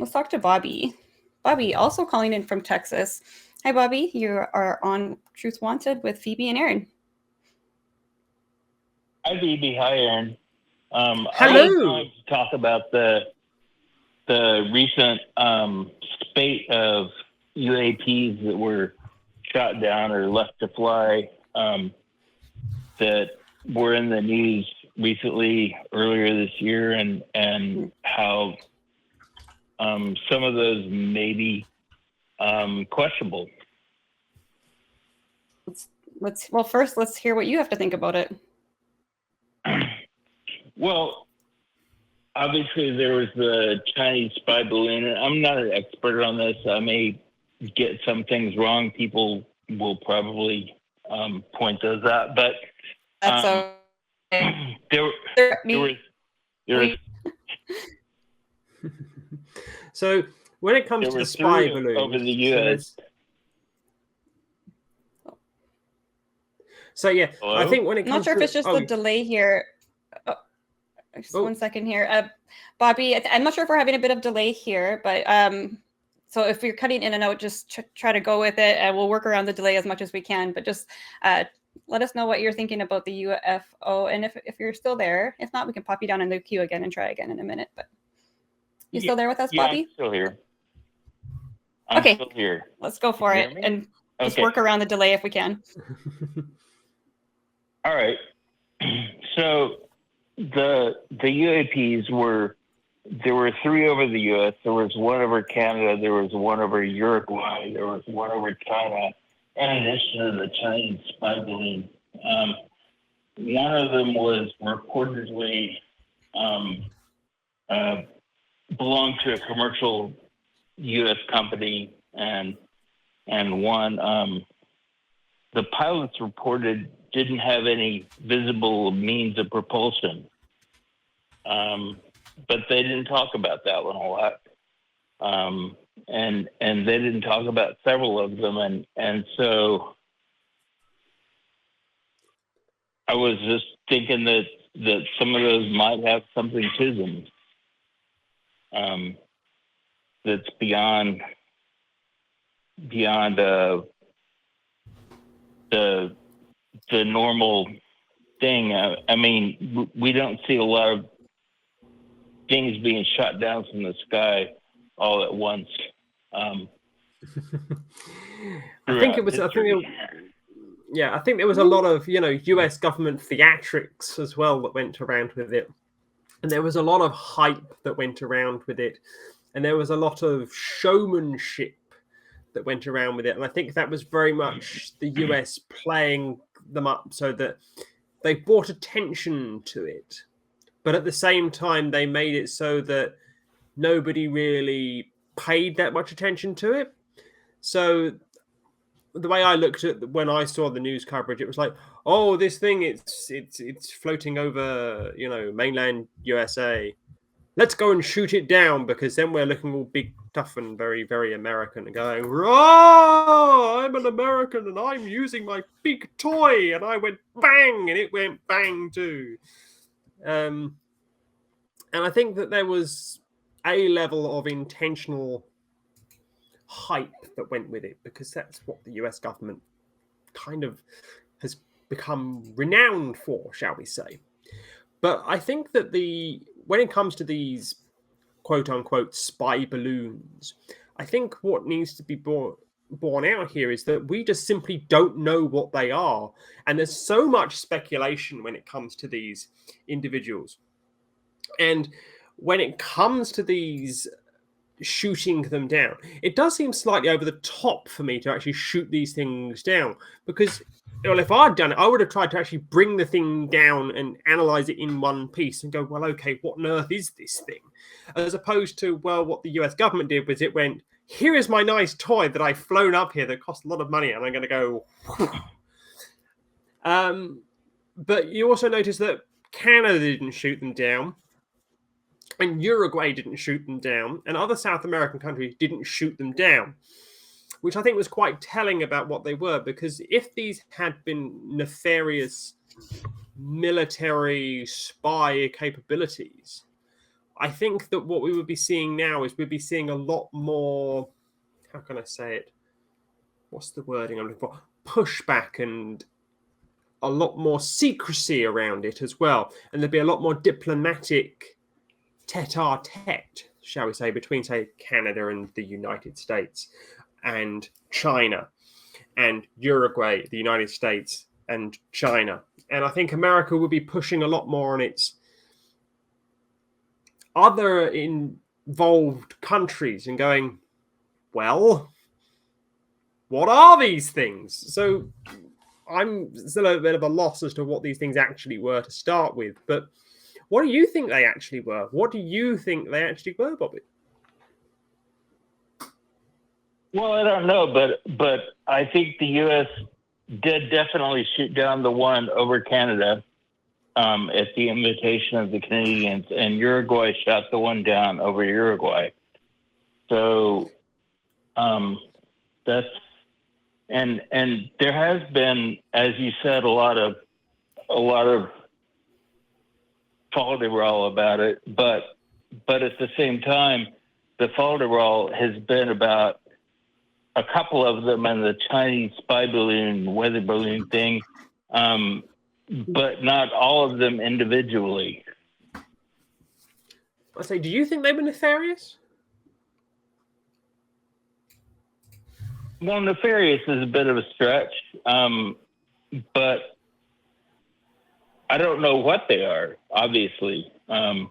Let's talk to Bobby. Bobby, also calling in from Texas. Hi, Bobby. You are on Truth Wanted with Phoebe and Erin. Hi, Phoebe. Hi, Erin. Hello. I wanted to talk about the recent spate of UAPs that were shot down or left to fly that were in the news recently earlier this year, and how some of those may be questionable. First, let's hear what you have to think about it. Well, obviously there was the Chinese spy balloon, and I'm not an expert on this. I may get some things wrong. People will probably point those out, but That's there was So when it comes to the spy balloons over the U.S. So yeah, Hello? I think when it comes I'm not sure if it's just the delay here. Just 1 second here. Bobby, I'm not sure if we're having a bit of delay here, but so if you're cutting in and out, just try to go with it, and we'll work around the delay as much as we can. But just let us know what you're thinking about the UFO, and if you're still there. If not, we can pop you down in the queue again and try again in a minute. But you still there with us, Bobby? I'm still here. Okay. Still here. Let's go for it, and just work around the delay if we can. All right. So the UAPs there were three over the U.S. There was one over Canada. There was one over Uruguay. There was one over China. In addition to the Chinese spy balloon, one of them was reportedly belonged to a commercial U.S. company, and one the pilots reported didn't have any visible means of propulsion. But they didn't talk about that one a lot. And they didn't talk about several of them. And so I was just thinking that some of those might have something to them that's beyond the normal thing. I mean, we don't see a lot of things being shot down from the sky all at once. I think there was a lot of US government theatrics as well that went around with it, and there was a lot of hype that went around with it, and there was a lot of showmanship that went around with it, and I think that was very much the US playing them up so that they brought attention to it, but at the same time they made it so that nobody really paid that much attention to it. So the way I looked at when I saw the news coverage, it was like, oh, this thing, it's floating over mainland USA. Let's go and shoot it down, because then we're looking all big, tough, and very, very American, and going, oh, I'm an American, and I'm using my big toy, and I went bang, and it went bang too. And I think that there was a level of intentional hype that went with it, because that's what the US government kind of has become renowned for, shall we say. But I think that when it comes to these quote-unquote spy balloons, I think what needs to be borne out here is that we just simply don't know what they are. And there's so much speculation when it comes to these individuals. And when it comes to these shooting them down, it does seem slightly over the top for me to actually shoot these things down, because if I'd done it, I would have tried to actually bring the thing down and analyze it in one piece and go, well, okay, what on earth is this thing? As opposed to, well, what the US government did was it went, here is my nice toy that I've flown up here that cost a lot of money, and I'm going to go. But you also notice that Canada didn't shoot them down, and Uruguay didn't shoot them down, and other South American countries didn't shoot them down, which I think was quite telling about what they were, because if these had been nefarious military spy capabilities, I think that what we would be seeing now is we'd be seeing a lot more, how can I say it? What's the wording I'm looking for? Pushback and a lot more secrecy around it as well. And there'd be a lot more diplomatic tete-a-tete, shall we say, between, say, Canada and the United States and China and Uruguay, the United States and China. And I think America would be pushing a lot more on its other involved countries and going, well, what are these things? So I'm still a bit of a loss as to what these things actually were to start with. But what do you think they actually were? What do you think they actually were, Bobby? Well, I don't know, but I think the U.S. did definitely shoot down the one over Canada at the invitation of the Canadians, and Uruguay shot the one down over Uruguay. So that's and there has been, as you said, a lot of folderol about it, but at the same time, the folderol has been about a couple of them and the Chinese spy balloon, weather balloon thing, but not all of them individually. I say, do you think they were nefarious? Well, nefarious is a bit of a stretch, but I don't know what they are, obviously. But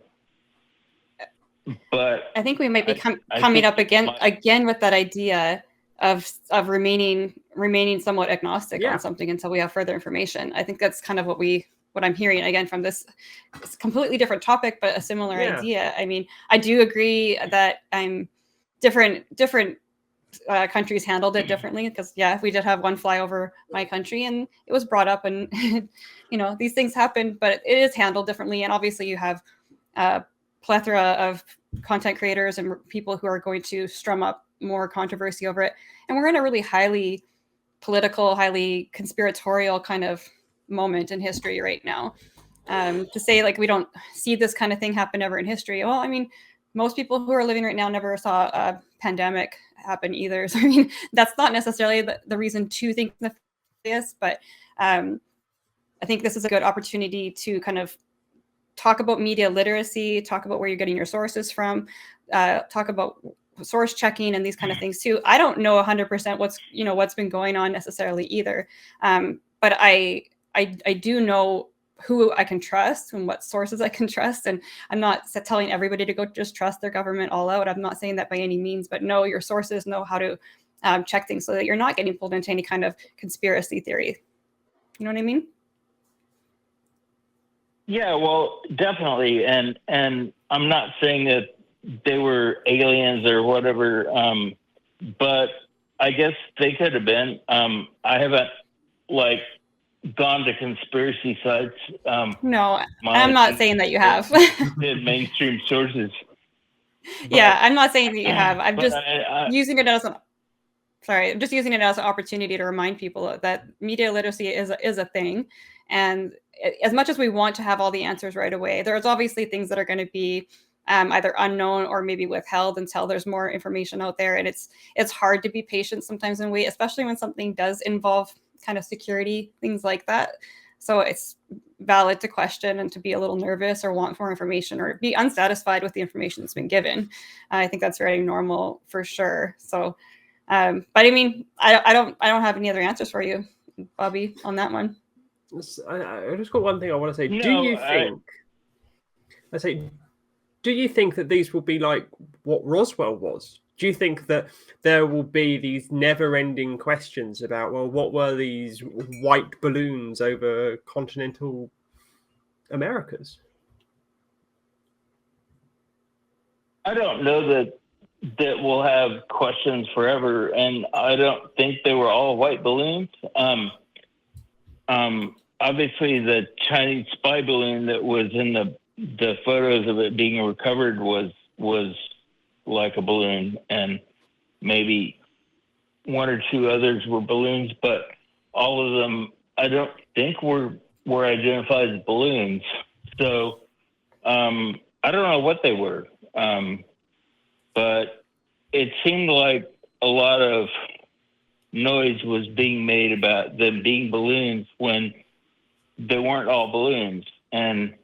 I think we might be coming up again with that idea of remaining somewhat agnostic on something until we have further information. I think that's kind of what I'm hearing again from this. It's a completely different topic, but a similar idea. I mean, I do agree that different countries handled it differently, because we did have one fly over my country and it was brought up, and these things happen, but it is handled differently. And obviously you have a plethora of content creators and people who are going to strum up more controversy over it. And we're in a really highly political, highly conspiratorial kind of moment in history right now. To say like we don't see this kind of thing happen ever in history. Well, I mean, most people who are living right now never saw a pandemic happen either. So I mean, that's not necessarily the reason to think this, but I think this is a good opportunity to kind of talk about media literacy, talk about where you're getting your sources from, talk about source checking and these kind of things too. I don't know 100% what's been going on necessarily either, but I do know who I can trust and what sources I can trust. And I'm not telling everybody to go just trust their government all out. I'm not saying that by any means, but know your sources, know how to check things so that you're not getting pulled into any kind of conspiracy theory. You know what I mean? Yeah, well, definitely. And I'm not saying that they were aliens or whatever, but I guess they could have been. I haven't gone to conspiracy sites. No, I'm not saying that you have. Mainstream sources. I'm not saying that you have. I'm just using it as I'm just using it as an opportunity to remind people that media literacy is a thing. And as much as we want to have all the answers right away, there's obviously things that are going to be either unknown or maybe withheld until there's more information out there. And it's hard to be patient sometimes and wait, especially when something does involve kind of security, things like that. So it's valid to question and to be a little nervous or want more information or be unsatisfied with the information that's been given. I think that's very normal for sure. So, but I mean, I don't have any other answers for you, Bobby, on that one. I just got one thing I want to say. Do you think that these will be like what Roswell was? Do you think that there will be these never-ending questions about, well, what were these white balloons over continental Americas? I don't know that we'll have questions forever, and I don't think they were all white balloons. Obviously, the Chinese spy balloon that was in the photos of it being recovered was like a balloon, and maybe one or two others were balloons, but all of them I don't think were identified as balloons. So I don't know what they were, but it seemed like a lot of noise was being made about them being balloons when they weren't all balloons. And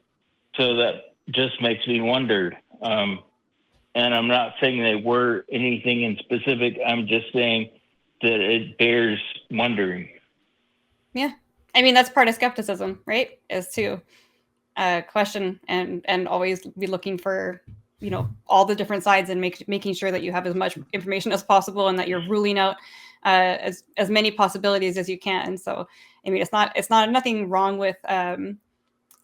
so that just makes me wonder. And I'm not saying they were anything in specific. I'm just saying that it bears wondering. Yeah. I mean, that's part of skepticism, right? Is to question and always be looking for, all the different sides and making sure that you have as much information as possible and that you're ruling out as many possibilities as you can. So, I mean, it's not nothing wrong with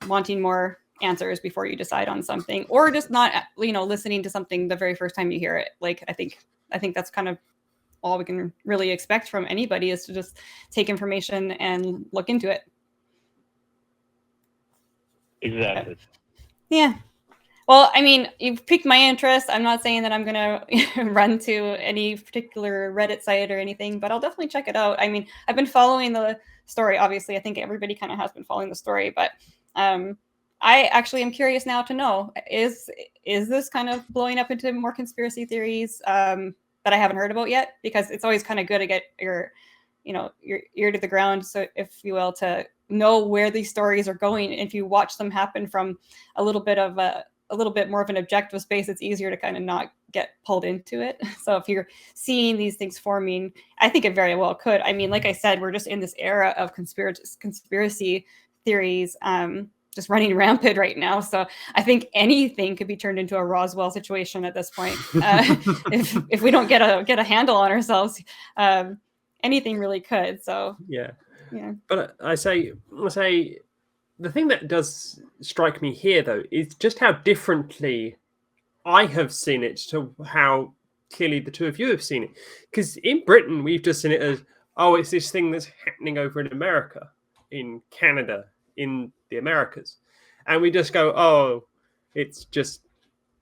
wanting more answers before you decide on something, or just not, listening to something the very first time you hear it. Like, I think that's kind of all we can really expect from anybody, is to just take information and look into it. Exactly. Yeah. Well, I mean, you've piqued my interest. I'm not saying that I'm going to run to any particular Reddit site or anything, but I'll definitely check it out. I mean, I've been following the story. Obviously, I think everybody kind of has been following the story, but I actually am curious now to know, is this kind of blowing up into more conspiracy theories that I haven't heard about yet? Because it's always kind of good to get your ear to the ground, so if you will, to know where these stories are going. If you watch them happen from a little bit more of an objective space, it's easier to kind of not get pulled into it. So if you're seeing these things forming, I think it very well could. I mean, like I said, we're just in this era of conspiracy theories just running rampant right now. So I think anything could be turned into a Roswell situation at this point. If we don't get a handle on ourselves, anything really could. So yeah. But I say the thing that does strike me here, though, is just how differently I have seen it to how clearly the two of you have seen it. Because in Britain, we've just seen it as, oh, it's this thing that's happening over in America, in Canada, in the Americas. And we just go, oh, it's just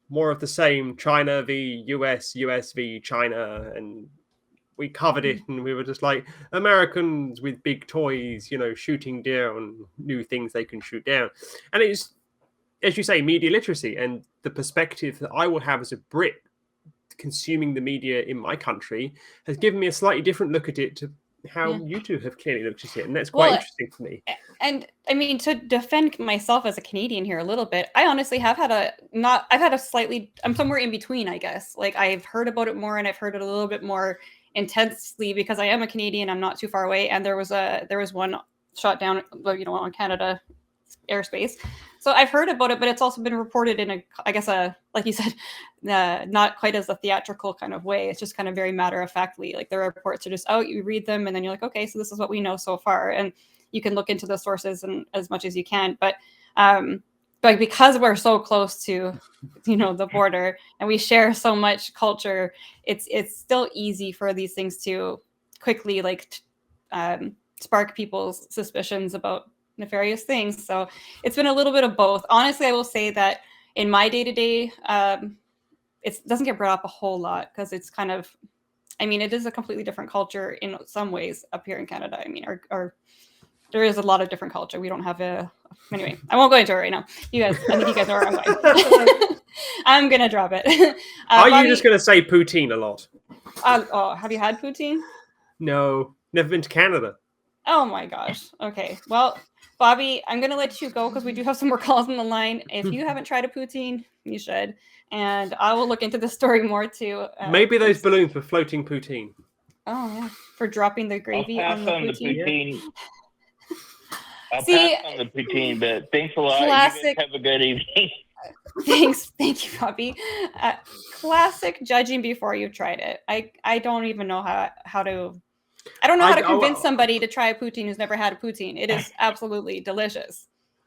more of the same, China v. US, US v. China, and we covered it, and we were just like, Americans with big toys, shooting down new things they can shoot down. And it's, as you say, media literacy, and the perspective that I will have as a Brit consuming the media in my country has given me a slightly different look at it to how you two have clearly looked at it. And that's quite interesting for me. And I mean, to defend myself as a Canadian here a little bit, I honestly have I'm somewhere in between, I guess. Like, I've heard about it more, and I've heard it a little bit more intensely because I am a Canadian. I'm not too far away, and there was one shot down, on Canada airspace. So I've heard about it, but it's also been reported in like you said, not quite as a theatrical kind of way. It's just kind of very matter of factly. Like, the reports are just out, you read them, and then you're like, okay, so this is what we know so far, and you can look into the sources and as much as you can. But because we're so close to, the border, and we share so much culture, it's still easy for these things to quickly spark people's suspicions about nefarious things. So it's been a little bit of both. Honestly, I will say that in my day-to-day, it doesn't get brought up a whole lot, because it's kind of, I mean, it is a completely different culture in some ways up here in Canada. I mean, there is a lot of different culture. We don't have anyway, I won't go into it right now. I think you guys know where I'm going. I'm going to drop it. Are you just going to say poutine a lot? Have you had poutine? No, never been to Canada. Oh my gosh. Okay. Well, Bobby, I'm going to let you go because we do have some more calls on the line. If you haven't tried a poutine, you should. And I will look into the story more too. Maybe those balloons were floating poutine. Oh, yeah. For dropping the gravy on the poutine. I'll pass on the poutine, but thanks a lot. Classic. You guys have a good evening. Thanks. Thank you, Bobby. Classic judging before you've tried it. I don't even know how to convince somebody to try a poutine who's never had a poutine. It is absolutely delicious.